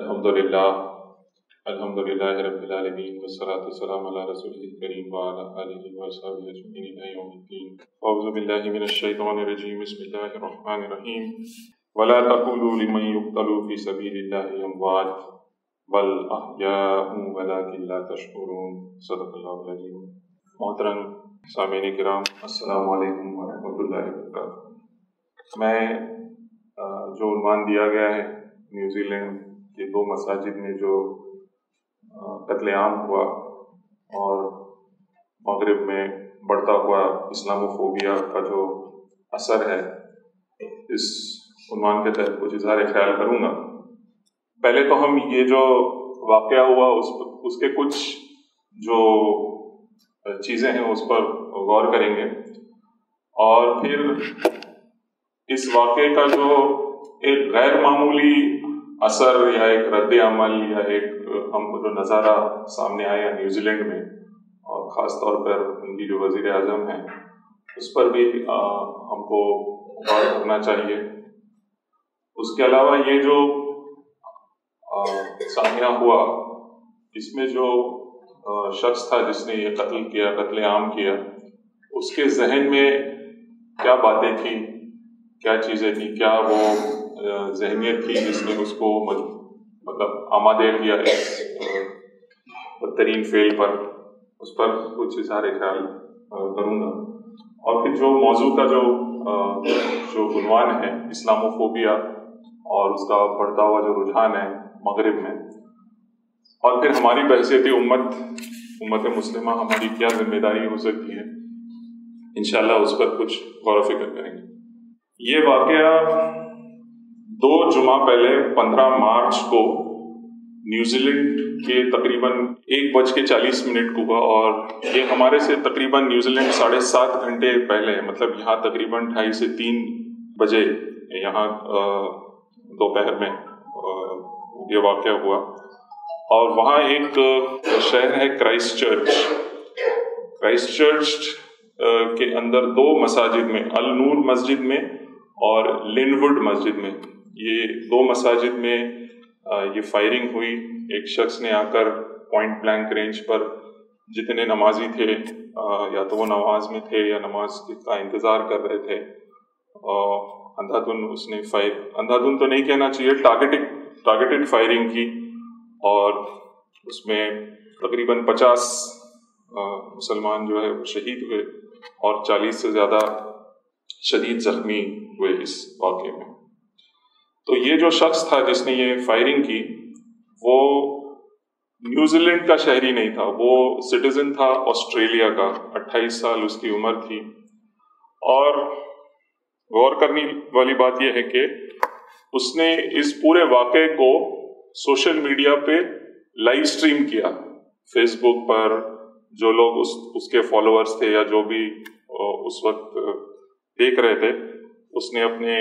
الحمدللہ رب العالمین والصلاة والسلام علی رسولہ الکریم وعلی آلہ وصحبہ اجمعین الی یوم الدین۔ اعوذ باللہ من الشیطان الرجیم، بسم اللہ الرحمن الرحیم۔ ولا تقولوا لمن يقتل في سبيل الله اموات بل احیاء ولکن لا تشعرون۔ صدق اللہ العظیم۔ محترم سامعین کرام، السلام علیکم ورحمۃ اللہ وبرکاتہ۔ میں جو عنوان دیا گیا ہے نیوزی لینڈ کے 2 مساجد میں جو قتل عام ہوا اور مغرب میں بڑھتا ہوا اسلاموفوبیا کا جو اثر ہے، اس عنوان کے تحت کچھ اظہار خیال کروں گا۔ پہلے تو ہم یہ جو واقعہ ہوا اس کے کچھ جو چیزیں ہیں اس پر غور کریں گے، اور پھر اس واقعے کا جو ایک غیر معمولی اثر یا ایک رد عمل یا ایک ہم کو جو نظارہ سامنے آیا نیوزی لینڈ میں، اور خاص طور پر ان کی جو وزیر اعظم ہیں، اس پر بھی ہم کو غور کرنا چاہیے۔ اس کے علاوہ یہ جو سامعہ ہوا، اس میں جو شخص تھا جس نے یہ قتل عام کیا، اس کے ذہن میں کیا باتیں تھیں، کیا چیزیں تھیں، کیا وہ ذہنیت تھی جس نے اس کو آمادہ کیا اس بدترین فعل پر، اس پر کچھ اظہار خیال کروں گا۔ اور پھر جو موضوع کا جو عنوان ہے اسلاموفوبیا اور اس کا بڑھتا ہوا جو رجحان ہے مغرب میں، اور پھر ہماری بحیثیت امت مسلمہ ہماری کیا ذمہ داری ہو سکتی ہے، انشاءاللہ اس پر کچھ غور و فکر کریں گے۔ یہ واقعہ 2 جمعہ پہلے 15 مارچ کو نیوزی لینڈ کے تقریباً 1:40 کو ہوا، اور یہ ہمارے سے تقریباً نیوزی لینڈ 7.5 گھنٹے پہلے، مطلب یہاں تقریباً 2:30 سے 3 بجے یہاں دوپہر میں یہ واقعہ ہوا۔ اور وہاں ایک شہر ہے کرائسٹ چرچ کے اندر 2 مساجد میں، النور مسجد میں اور لن ووڈ مسجد میں، یہ 2 مساجد میں یہ فائرنگ ہوئی۔ ایک شخص نے آ کر پوائنٹ بلینک رینج پر جتنے نمازی تھے، یا تو وہ نماز میں تھے یا نماز کا انتظار کر رہے تھے، اندھا دھند اس نے اندھا دھند تو نہیں کہنا چاہیے، ٹارگیٹڈ فائرنگ کی، اور اس میں تقریباً 50 مسلمان جو ہے وہ شہید ہوئے اور 40 سے زیادہ شدید زخمی ہوئے اس واقعے میں۔ تو یہ جو شخص تھا جس نے یہ فائرنگ کی، وہ نیوزی لینڈ کا شہری نہیں تھا، وہ سٹیزن تھا آسٹریلیا کا، 28 سال اس کی عمر تھی۔ اور غور کرنے والی بات یہ ہے کہ اس نے اس پورے واقعے کو سوشل میڈیا پہ لائیو سٹریم کیا، فیس بک پر جو لوگ اس کے فالوورز تھے یا جو بھی اس وقت دیکھ رہے تھے، اس نے اپنے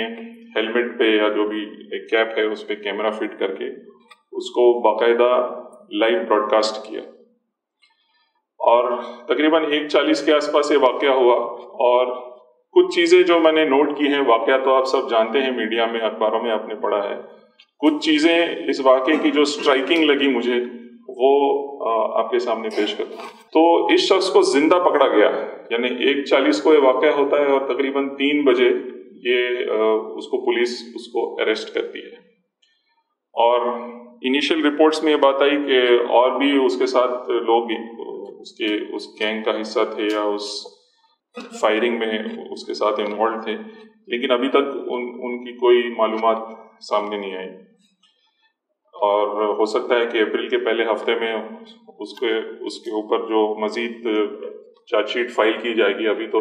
ہیلمٹ پہ یا جو بھی ایک کیپ ہے اس پہ کیمرہ فٹ کر کے اس کو باقاعدہ لائیو براڈ کاسٹ کیا۔ اور تقریباً 1:40 کے آس پاس یہ واقعہ ہوا، اور کچھ چیزیں جو میں نے نوٹ کی ہیں، واقعہ تو آپ سب جانتے ہیں، میڈیا میں اخباروں میں آپ نے پڑھا ہے، کچھ چیزیں اس واقعے کی جو سٹرائکنگ لگی مجھے وہ آپ کے سامنے پیش کرتا ہوں۔ تو اس شخص کو زندہ پکڑا گیا، یعنی 1:40 کو یہ واقعہ ہوتا ہے اور تقریباً 3 بجے اس کو پولیس اس کو اریسٹ کرتی ہے۔ اور انیشل رپورٹس میں یہ بات آئی کہ اور بھی اس کے ساتھ لوگ اس گینگ کا حصہ تھے یا اس فائرنگ میں اس کے ساتھ انوالو تھے، لیکن ابھی تک ان کی کوئی معلومات سامنے نہیں آئی۔ اور ہو سکتا ہے کہ اپریل کے پہلے ہفتے میں اس کے اوپر جو مزید چارج شیٹ فائل کی جائے گی۔ ابھی تو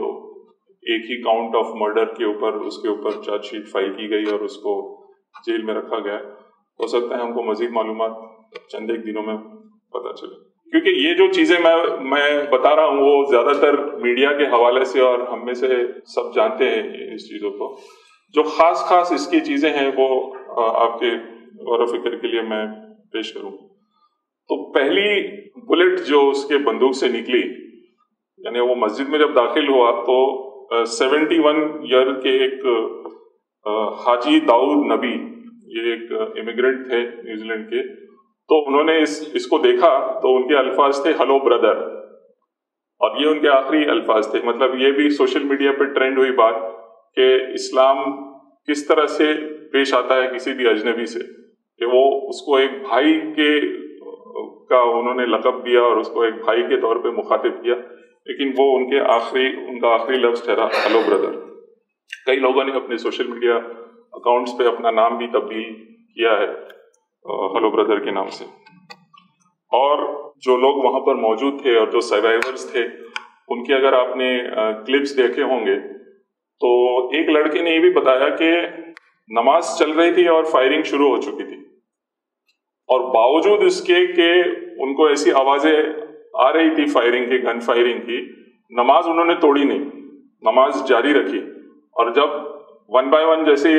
ایک ہی کاؤنٹ آف مرڈر کے اوپر اس کے اوپر چارج شیٹ فائل کی گئی اور اس کو جیل میں رکھا گیا۔ ہو سکتا ہے ہم کو مزید معلومات چند ایک دنوں میں پتہ چلے، کیونکہ یہ جو چیزیں میں بتا رہا ہوں وہ زیادہ تر میڈیا کے حوالے سے، اور ہم میں سے سب جانتے ہیں اس چیزوں کو۔ جو خاص اس کی چیزیں ہیں وہ آپ کے غور و فکر کے لیے میں پیش کروں۔ تو پہلی بلٹ جو اس کے بندوق سے نکلی، یعنی وہ مسجد میں جب داخل ہوا تو 71 ایئر کے ایک حاجی داؤد نبی، یہ ایک امیگرینٹ تھے نیوزی لینڈ کے، تو انہوں نے اس کو دیکھا تو ان کے الفاظ تھے ہلو بردر، اور یہ ان کے آخری الفاظ تھے. مطلب یہ بھی سوشل میڈیا پہ ٹرینڈ ہوئی بات کہ اسلام کس طرح سے پیش آتا ہے کسی بھی اجنبی سے، کہ وہ اس کو ایک بھائی کا انہوں نے لقب دیا اور اس کو ایک بھائی کے طور پہ مخاطب کیا، لیکن وہ ان کا آخری لفظ ٹھہرا ہلو بردر. کئی لوگوں نے اپنے سوشل میڈیا اکاؤنٹس پہ اپنا نام بھی تبدیل کیا ہے ہلو بردر کے نام سے. اور جو لوگ وہاں پر موجود تھے اور جو سروائیورز تھے ان کے اگر آپ نے کلپس دیکھے ہوں گے تو ایک لڑکے نے یہ بھی بتایا کہ نماز چل رہی تھی اور فائرنگ شروع ہو چکی تھی، اور باوجود اس کے کہ ان کو ایسی آوازیں آ رہی تھی فائرنگ کی، گن فائرنگ کی، نماز انہوں نے توڑی نہیں، نماز جاری رکھی. اور جب 1 by 1 جیسے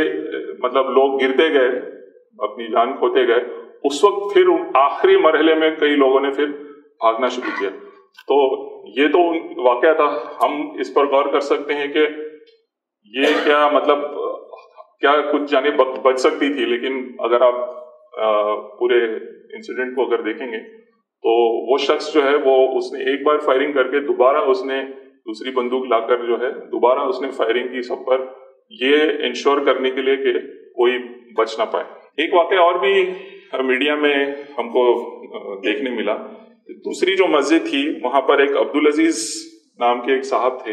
مطلب لوگ گرتے گئے، اپنی جان کھوتے گئے، اس وقت پھر آخری مرحلے میں کئی لوگوں نے پھر بھاگنا شروع کیا. تو یہ تو واقعہ تھا. ہم اس پر غور کر سکتے ہیں کہ یہ کیا مطلب کیا کچھ جانے بچ سکتی تھی، لیکن اگر آپ پورے انسیڈنٹ کو اگر دیکھیں گے تو وہ شخص جو ہے وہ اس نے ایک بار فائرنگ کر کے دوبارہ اس نے دوسری بندوق لا کر جو ہے دوبارہ اس نے فائرنگ کی سب پر، یہ انشور کرنے کے لیے کہ کوئی بچ نہ پائے. ایک واقعہ اور بھی میڈیا میں ہم کو دیکھنے ملا. دوسری جو مسجد تھی وہاں پر ایک عبدالعزیز نام کے ایک صاحب تھے،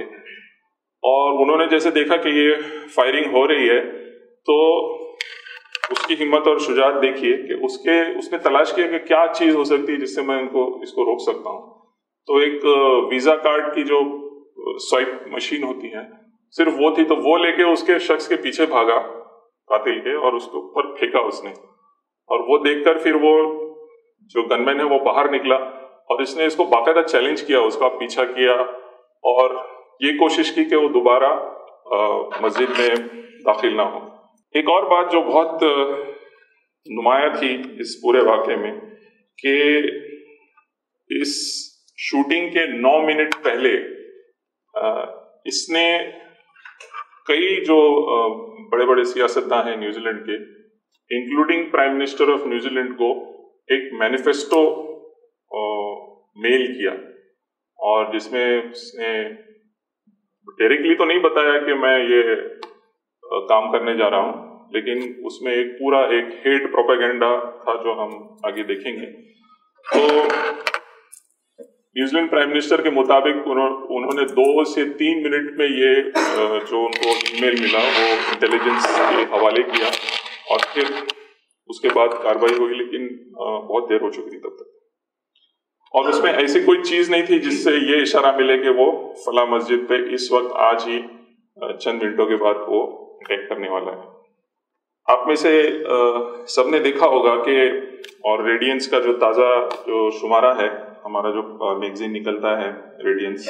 اور انہوں نے جیسے دیکھا کہ یہ فائرنگ ہو رہی ہے تو اس کی ہمت اور شجاعت دیکھیے کہ اس نے تلاش کیا کہ کیا چیز ہو سکتی ہے جس سے میں اس کو روک سکتا ہوں. تو ایک ویزا کارڈ کی جو سوائپ مشین ہوتی ہے صرف وہ تھی، تو وہ لے کے اس کے شخص کے پیچھے بھاگا قاتل کے، اور اس کے اوپر پھینکا اس نے. اور وہ دیکھ کر پھر وہ جو گن مین ہے وہ باہر نکلا، اور اس نے اس کو باقاعدہ چیلنج کیا، اس کا پیچھا کیا اور یہ کوشش کی کہ وہ دوبارہ مسجد میں داخل نہ ہو. ایک اور بات جو بہت نمایاں تھی اس پورے واقعے میں کہ اس شوٹنگ کے 9 منٹ پہلے اس نے کئی جو بڑے بڑے سیاستداں ہیں نیوزی لینڈ کے، including prime minister of New Zealand کو ایک مینیفیسٹو میل کیا، اور جس میں اس نے ڈائریکٹلی تو نہیں بتایا کہ میں یہ کام کرنے جا رہا ہوں، لیکن اس میں ایک پورا ایک ہیٹ پروپیگنڈا تھا جو ہم آگے دیکھیں گے. تو نیوزی لینڈ پرائم منسٹر کے مطابق انہوں نے 2 سے 3 منٹ میں یہ جو ان کو ای میل ملا وہ انٹیلیجنس کے حوالے کیا، اور پھر اس کے بعد کارروائی ہوئی، لیکن بہت دیر ہو چکی تھی تب تک. اور اس میں ایسی کوئی چیز نہیں تھی جس سے یہ اشارہ ملے کہ وہ فلاں مسجد پہ اس وقت آج ہی چند منٹوں کے بعد وہ اٹیک کرنے والا ہے. آپ میں سے سب نے دیکھا ہوگا کہ اور ریڈینس کا جو تازہ جو شمارہ ہے، ہمارا جو میگزین نکلتا ہے ریڈینس،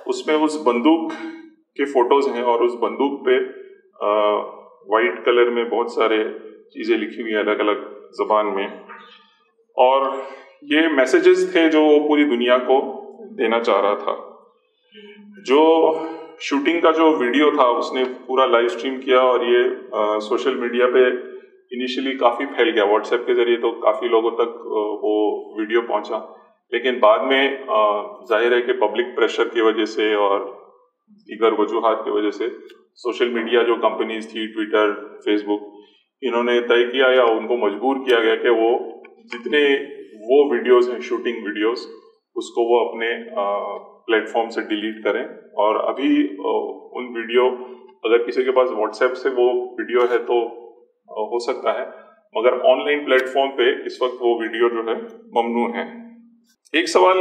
اس میں اس بندوق کے فوٹوز ہیں، اور اس بندوق پہ وائٹ کلر میں بہت سارے چیزیں لکھی ہوئی ہیں الگ الگ زبان میں، اور یہ میسیجز تھے جو وہ پوری دنیا کو دینا چاہ رہا تھا. جو شوٹنگ کا جو ویڈیو تھا اس نے پورا لائیو اسٹریم کیا، اور یہ سوشل میڈیا پہ انیشلی کافی پھیل گیا، واٹس ایپ کے ذریعے تو کافی لوگوں تک وہ ویڈیو پہنچا، لیکن بعد میں ظاہر ہے کہ پبلک پریشر کی وجہ سے اور دیگر وجوہات کی وجہ سے سوشل میڈیا جو کمپنیز تھی، ٹویٹر، فیس بک، انہوں نے طے کیا یا ان کو مجبور کیا گیا کہ وہ جتنے وہ ویڈیوز ہیں شوٹنگ ویڈیوز اس کو وہ اپنے پلیٹ فارم سے ڈیلیٹ کریں. اور ابھی ان ویڈیو اگر کسی کے پاس واٹس ایپ سے وہ ویڈیو ہے تو ہو سکتا ہے، مگر آن لائن پلیٹ فارم پہ اس وقت وہ ویڈیو جو ہے ممنوع ہے. ایک سوال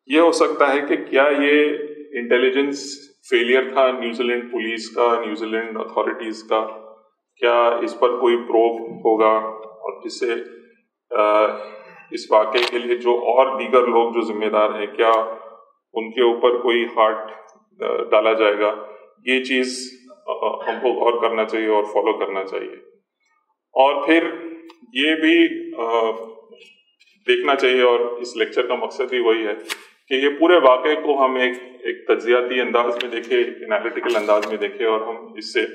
یہ ہو سکتا ہے کہ کیا یہ انٹیلیجنس فیلئر تھا نیوزی لینڈ پولیس کا، نیوزی لینڈ اتھارٹیز کا؟ کیا اس پر کوئی پروب ہوگا، اور جس سے اس واقعے کے لیے جو اور دیگر لوگ جو ذمہ دار ہیں کیا ان کے اوپر کوئی ہاتھ ڈالا جائے گا؟ یہ چیز ہم کو غور کرنا چاہیے اور فالو کرنا چاہیے. اور پھر یہ بھی دیکھنا چاہیے، اور اس لیکچر کا مقصد ہی وہی ہے کہ یہ پورے واقعے کو ہم ایک تجزیاتی انداز میں دیکھیں، انالیٹیکل انداز میں دیکھیں، اور ہم اس سے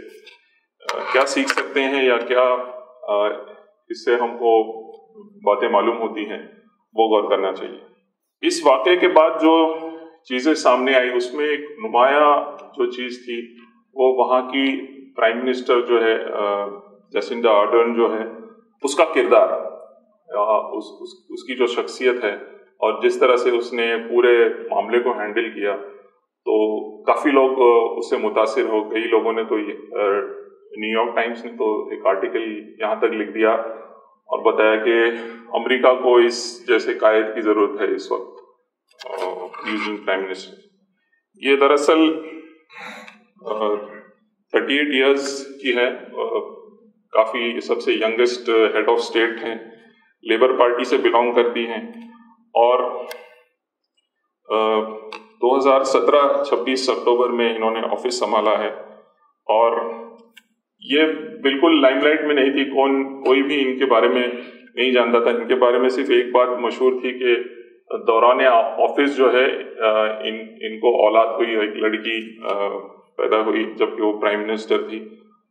کیا سیکھ سکتے ہیں یا کیا اس سے ہم کو باتیں معلوم ہوتی ہیں، وہ غور کرنا چاہیے۔ اس واقعے کے بعد جو چیزیں سامنے آئی اس میں ایک نمایاں جو چیز تھی وہ وہاں کی پرائم منسٹر جو ہے جسنڈا آرڈرن جو ہے اس کا کردار، اس کی جو شخصیت ہے اور جس طرح سے اس نے پورے معاملے کو ہینڈل کیا، تو کافی لوگ اس سے متاثر ہو۔ کئی لوگوں نے تو نیو یارک ٹائمز نے تو ایک آرٹیکل یہاں تک لکھ دیا اور بتایا کہ امریکہ کو اس جیسے قائد کی ضرورت ہے اس وقت، یوزنگ پرائم منسٹر۔ یہ دراصل 38 ایئرز کی ہے، کافی سب سے ینگسٹ ہیڈ آف اسٹیٹ ہیں، لیبر پارٹی سے بلانگ کرتی ہیں، اور 2017-26 اکتوبر میں انہوں نے آفس سنبھالا ہے، اور یہ بالکل لائم لائٹ میں نہیں تھی، کوئی بھی ان کے بارے میں نہیں جانتا تھا۔ ان کے بارے میں صرف ایک بات مشہور تھی کہ دوران آفس جو ہے ان کو اولاد ہوئی، ایک لڑکی پیدا ہوئی جبکہ وہ پرائم منسٹر تھی،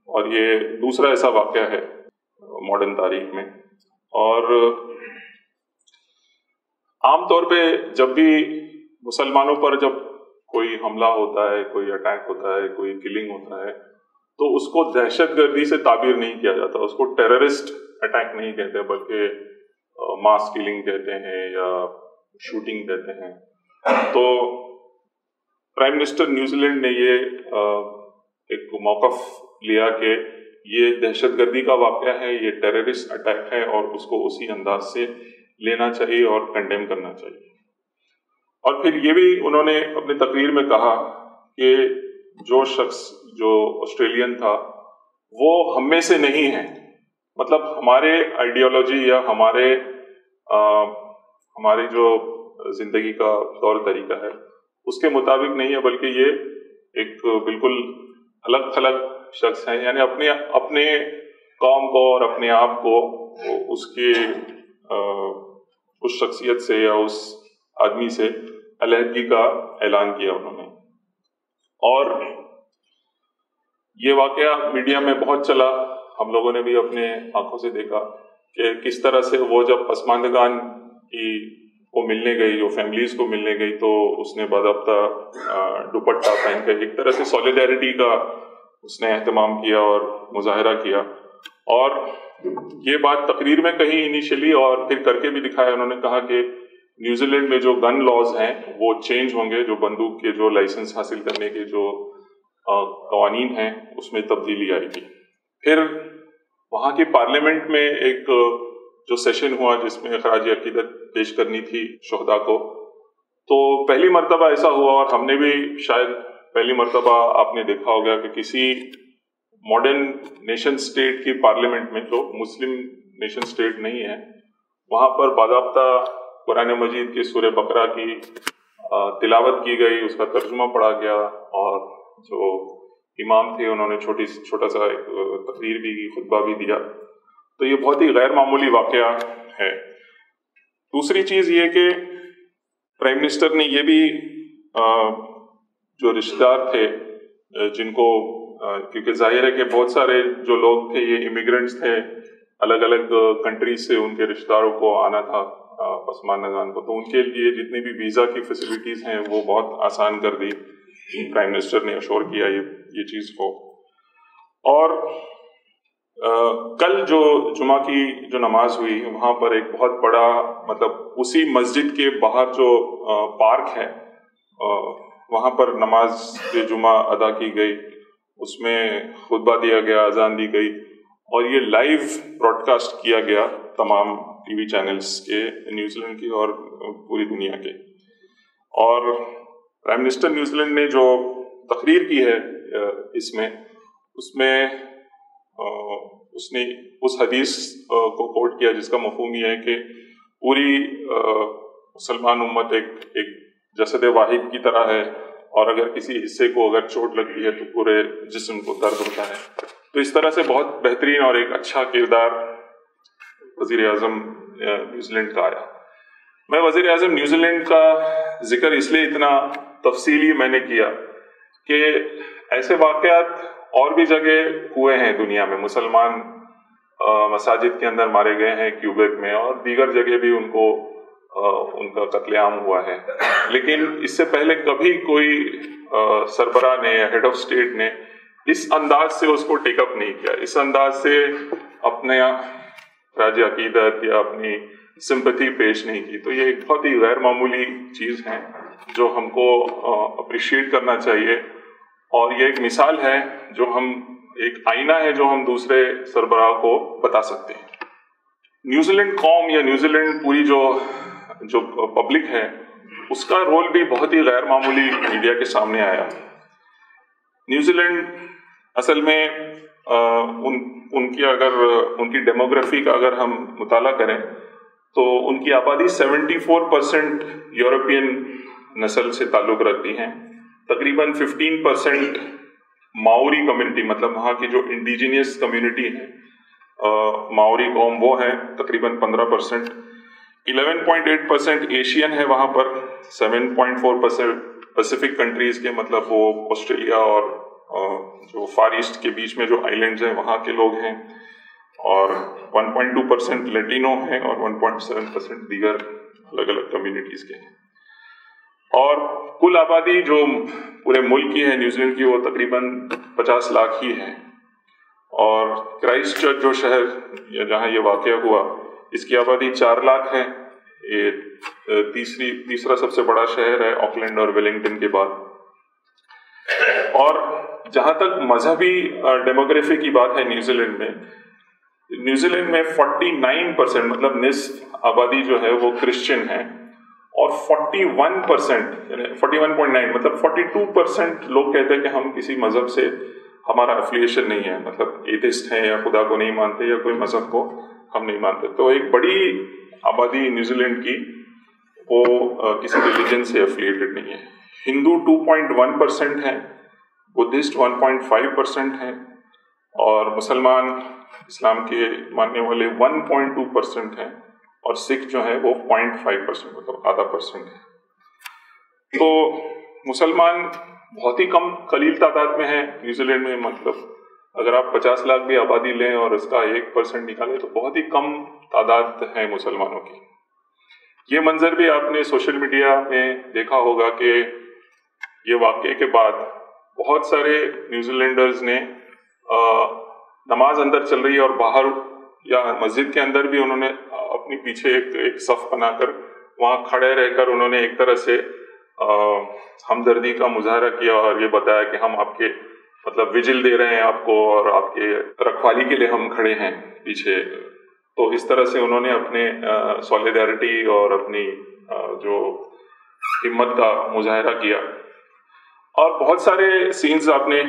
اور یہ دوسرا ایسا واقعہ ہے ماڈرن تاریخ میں۔ اور عام طور پہ جب بھی مسلمانوں پر جب کوئی حملہ ہوتا ہے، کوئی اٹیک ہوتا ہے، کوئی کلنگ ہوتا ہے، تو اس کو دہشت گردی سے تعبیر نہیں کیا جاتا، اس کو ٹیررسٹ اٹیک نہیں کہتے بلکہ ماس کلنگ کہتے ہیں یا شوٹنگ کہتے ہیں۔ تو پرائم منسٹر نیوزی لینڈ نے یہ ایک موقف لیا کہ یہ دہشت گردی کا واقعہ ہے، یہ ٹیررسٹ اٹیک ہے، اور اس کو اسی انداز سے لینا چاہیے اور کنڈیم کرنا چاہیے۔ اور پھر یہ بھی انہوں نے اپنی تقریر میں کہا کہ جو شخص جو آسٹریلین تھا وہ ہم میں سے نہیں ہے، مطلب ہمارے آئیڈیالوجی یا ہماری جو زندگی کا طور طریقہ ہے اس کے مطابق نہیں ہے، بلکہ یہ ایک بالکل الگ تھلگ شخص ہے، یعنی اپنے قوم کو اور اپنے آپ کو اس شخصیت سے یا اس آدمی سے علیحدگی کا اعلان کیا انہوں نے۔ اور یہ واقعہ میڈیا میں بہت چلا، ہم لوگوں نے بھی اپنے آنکھوں سے دیکھا کہ کس طرح سے وہ جب پسماندگان کو ملنے گئی، جو فیملیز کو ملنے گئی، تو اس نے باضابطہ دوپٹہ پہن کے ایک طرح سے سولیڈیرٹی کا اس نے اہتمام کیا اور مظاہرہ کیا۔ اور یہ بات تقریر میں کہی انیشلی اور پھر کر کے بھی دکھایا۔ انہوں نے کہا کہ نیوزی لینڈ میں جو گن لاز ہیں وہ چینج ہوں گے، جو بندوق کے جو لائسنس حاصل کرنے کے جو قوانین ہیں اس میں تبدیلی آئے گی۔ پھر وہاں کی پارلیمنٹ میں ایک جو سیشن ہوا جس میں خراج عقیدت پیش کرنی تھی شہداء کو، تو پہلی مرتبہ ایسا ہوا، اور ہم نے بھی شاید پہلی مرتبہ آپ نے دیکھا ہوگا کہ کسی ماڈرن نیشن اسٹیٹ کی پارلیمنٹ میں، جو مسلم نیشن اسٹیٹ نہیں ہے، وہاں پر باضابطہ قرآن مجید کی سورہ بقرہ کی تلاوت کی گئی، اس کا ترجمہ پڑھا گیا، اور جو امام تھے انہوں نے چھوٹا سا ایک تقریر بھی کی، خطبہ بھی دیا۔ تو یہ بہت ہی غیر معمولی واقعہ ہے۔ دوسری چیز یہ کہ پرائم منسٹر نے یہ بھی جو رشتہ دار تھے جن کو، کیونکہ ظاہر ہے کہ بہت سارے جو لوگ تھے یہ امیگرینٹس تھے، الگ الگ کنٹریز سے ان کے رشتہ داروں کو آنا تھا، پسماندگان کو، تو ان کے لیے جتنی بھی ویزا کی فیسلٹیز ہیں وہ بہت آسان کر دی۔ پرائم منسٹر نے اشور کیا یہ چیز کو۔ اور کل جو جمعہ کی جو نماز ہوئی وہاں پر ایک بہت بڑا، مطلب اسی مسجد کے باہر جو پارک ہے وہاں پر نماز جمعہ ادا کی گئی، اس میں خطبہ دیا گیا، اذان دی گئی، اور یہ لائیو براڈ کاسٹ کیا گیا تمام ٹی وی چینلز کے، نیوزی لینڈ کے اور پوری دنیا کے۔ اور پرائم منسٹر نیوزی لینڈ نے جو تقریر کی ہے اس میں اس نے اس حدیث کو کوٹ کیا جس کا مفہوم یہ ہے کہ پوری مسلمان امت ایک جسد واحد کی طرح ہے، اور اگر کسی حصے کو اگر چوٹ لگتی ہے تو پورے جسم کو درد ہوتا ہے۔ تو اس طرح سے بہت بہترین اور ایک اچھا کردار وزیر اعظم نیوزی لینڈ کا آیا۔ میں وزیر اعظم نیوزی لینڈ کا ذکر اس لیے اتنا تفصیلی میں نے کیا کہ ایسے واقعات اور بھی جگہ ہوئے ہیں دنیا میں، مسلمان مساجد کے اندر مارے گئے ہیں کیوبیک میں، اور دیگر جگہ بھی ان کا قتل عام ہوا ہے. لیکن اس سے پہلے کبھی کوئی سربراہ نے یا ہیڈ آف اسٹیٹ نے اس انداز سے اس کو ٹیک اپ نہیں کیا، اس انداز سے اپنے راج عقیدت یا اپنی سمپتھی پیش نہیں کی. تو یہ ایک بہت ہی غیر معمولی چیز ہے جو ہم کو اپریشیٹ کرنا چاہیے، اور یہ ایک مثال ہے جو ایک آئینہ ہے جو ہم دوسرے سربراہ کو بتا سکتے ہیں. نیوزی لینڈ قوم یا نیوزی لینڈ پوری جو پبلک ہے، اس کا رول بھی بہت ہی غیر معمولی میڈیا کے سامنے آیا. نیوزی لینڈ اصل میں ان کی ڈیموگرافی کا اگر ہم مطالعہ کریں تو ان کی آبادی 74% یورپین نسل سے تعلق رکھتی ہیں. تقریباً 15% ماوری کمیونٹی، مطلب وہاں کی جو انڈیجینس کمیونٹی ہے ماوری قوم، وہ ہے تقریباً 15%. 11.8% ایشین ہے وہاں پر. 7.4% پیسیفک کنٹریز کے، مطلب وہ آسٹریلیا اور جو فار ایسٹ کے بیچ میں جو آئیلینڈز ہیں وہاں کے لوگ ہیں. اور 1.2% لیٹینو ہیں، اور 1.7% دیگر الگ الگ کمیونٹیز کے ہیں. اور کل آبادی جو پورے ملک کی ہے نیوزی لینڈ کی، وہ تقریباً 50 لاکھ ہی ہے. اور کرائسٹ چرچ جو شہر جہاں یہ واقعہ ہوا، اس کی آبادی 4 لاکھ ہے. یہ تیسرا سب سے بڑا شہر ہے آکلینڈ اور ویلنگٹن کے بعد. اور جہاں تک مذہبی ڈیموگرافی کی بات ہے نیوزی لینڈ میں 49%، مطلب نصف آبادی جو ہے وہ کرسچن ہے، اور 41% یعنی 41.9 مطلب 42% لوگ کہتے ہیں کہ ہم کسی مذہب سے ہمارا افیلیشن نہیں ہے، مطلب ایتھسٹ ہیں یا خدا کو نہیں مانتے یا کوئی مذہب کو ہم نہیں مانتے. تو ایک بڑی آبادی نیوزی لینڈ کی وہ کسی ریلیجن سے افیلیٹڈ نہیں ہے. ہندو 2.1% ہیں، بدھسٹ 1.5% ہیں، اور مسلمان اسلام کے ماننے والے 1.2% ہیں، اور سکھ جو ہے وہ 0.5% مطلب آدھا % ہے. تو مسلمان بہت ہی کم قلیل تعداد میں ہیں نیوزی لینڈ میں. مطلب اگر آپ 50 لاکھ بھی آبادی لیں اور اس کا 1% نکالیں تو بہت ہی کم تعداد ہے مسلمانوں کی. یہ منظر بھی آپ نے سوشل میڈیا میں دیکھا ہوگا کہ یہ واقعے کے بعد بہت سارے نیوزی لینڈرز نے نماز اندر چل رہی ہے اور باہر یا مسجد کے اندر بھی انہوں نے اپنی پیچھے ایک صف بنا کر وہاں کھڑے رہ کر انہوں نے ایک طرح سے ہمدردی کا مظاہرہ کیا اور یہ بتایا کہ ہم آپ کے مطلب وجل دے رہے ہیں آپ کو، اور آپ کے رکھوالی کے لیے ہم کھڑے ہیں پیچھے. تو اس طرح سے انہوں نے اپنے سولیڈیرٹی اور اپنی جو ہمت کا مظاہرہ کیا. اور بہت سارے سینز آپ نے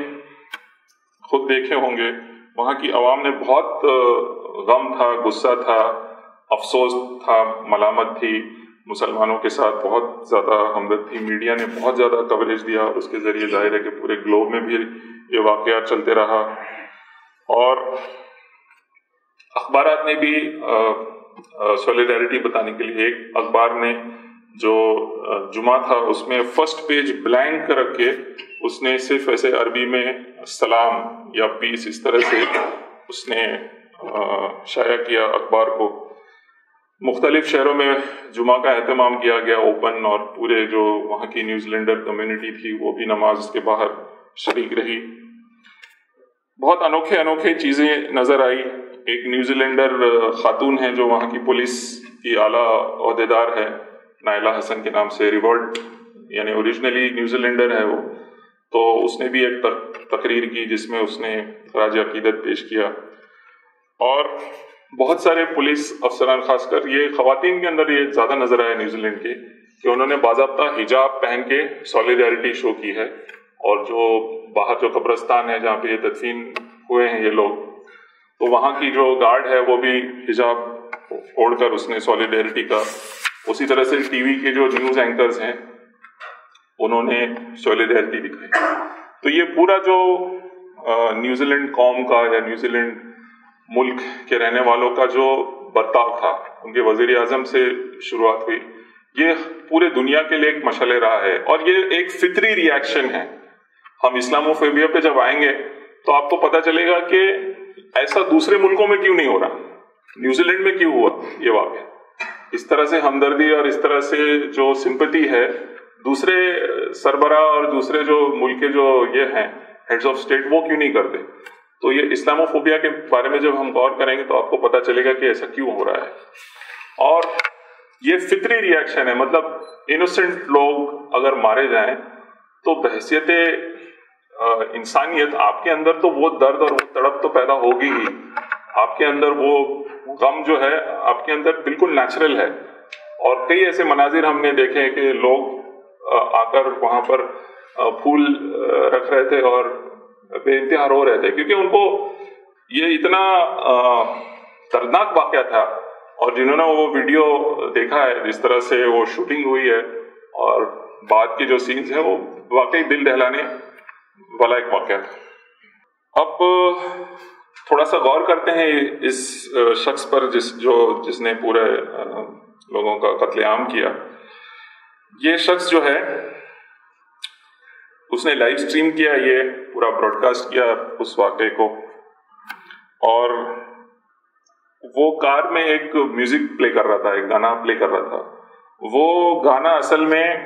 خود دیکھے ہوں گے. وہاں کی عوام نے بہت غم تھا، غصہ تھا، افسوس تھا، ملامت تھی، مسلمانوں کے ساتھ بہت زیادہ ہمدرد تھی. میڈیا نے بہت زیادہ کوریج دیا اور اس کے ذریعے ظاہر ہے کہ پورے گلوب میں بھی یہ واقعات چلتے رہا. اور اخبارات نے بھی سولیڈیرٹی بتانے کے لیے، ایک اخبار نے جو جمعہ تھا اس میں فرسٹ پیج بلینک رکھ کے اس نے صرف ایسے عربی میں سلام یا پیس اس طرح سے اس نے شائع کیا اخبار کو. مختلف شہروں میں جمعہ کا اہتمام کیا گیا اوپن، اور پورے جو وہاں کی نیوزی لینڈر کمیونٹی تھی وہ بھی نماز کے باہر شریک رہی. بہت انوکھے چیزیں نظر آئی. ایک نیوزی لینڈر خاتون ہے جو وہاں کی پولیس کی اعلیٰ عہدیدار ہے، نائلہ حسن کے نام سے، ریورٹ یعنی اوریجنلی نیوزی لینڈر ہے وہ. تو اس نے بھی ایک تقریر کی جس میں اس نے خراج عقیدت پیش کیا. اور بہت سارے پولیس افسران، خاص کر یہ خواتین کے اندر یہ زیادہ نظر آیا نیوزی لینڈ کے، کہ انہوں نے باضابطہ حجاب پہن کے سولیڈیرٹی شو کی ہے. اور جو باہر جو قبرستان ہے جہاں پہ یہ تدفین ہوئے ہیں یہ لوگ، تو وہاں کی جو گارڈ ہے وہ بھی حجاب اوڑھ کر اس نے سولیڈیرٹی کا. اسی طرح سے ٹی وی کے جو نیوز اینکرز ہیں انہوں نے سولیڈیرٹی دکھائی. تو یہ پورا جو نیوزی لینڈ قوم کا یا نیوزی لینڈ ملک کے رہنے والوں کا جو برتاؤ تھا، ان کے وزیر اعظم سے شروعات ہوئی، یہ پورے دنیا کے لیے ایک مشعل راہ ہے. اور یہ ایک فطری ری ایکشن ہے. ہم اسلاموفوبیا پہ جب آئیں گے تو آپ کو پتہ چلے گا کہ ایسا دوسرے ملکوں میں کیوں نہیں ہو رہا, نیوزی لینڈ میں کیوں ہوا یہ واقعہ. اس طرح سے ہمدردی اور اس طرح سے جو سمپتی ہے دوسرے سربراہ اور دوسرے جو ملک کے جو یہ ہیں ہیڈز آف اسٹیٹ وہ کیوں نہیں کرتے. تو یہ اسلاموفوبیا کے بارے میں جب ہم غور کریں گے تو آپ کو پتہ چلے گا کہ ایسا کیوں ہو رہا ہے. اور یہ فطری ری ایکشن ہے, مطلب انوسنٹ لوگ اگر مارے جائیں تو بحیثیت انسانیت آپ کے اندر تو وہ درد اور وہ تڑپ تو پیدا ہوگی ہی, آپ کے اندر وہ غم جو ہے آپ کے اندر بالکل نیچرل ہے. اور کئی ایسے مناظر ہم نے دیکھے کہ لوگ آ کر وہاں پر پھول رکھ رہے تھے اور بے انتہا رو رہے تھے, کیونکہ ان کو یہ اتنا دردناک واقعہ تھا. اور جنہوں نے وہ ویڈیو دیکھا ہے جس طرح سے وہ شوٹنگ ہوئی ہے اور بعد کے جو سینز ہیں وہ واقعی دل دہلانے والا ایک واقعہ تھا. اب تھوڑا سا غور کرتے ہیں اس شخص پر جس نے پورے لوگوں کا قتل عام کیا. یہ شخص جو ہے اس نے لائیو سٹریم کیا, یہ پورا براڈ کاسٹ کیا اس واقعے کو, اور وہ کار میں ایک میوزک پلے کر رہا تھا, ایک گانا پلے کر رہا تھا. وہ گانا اصل میں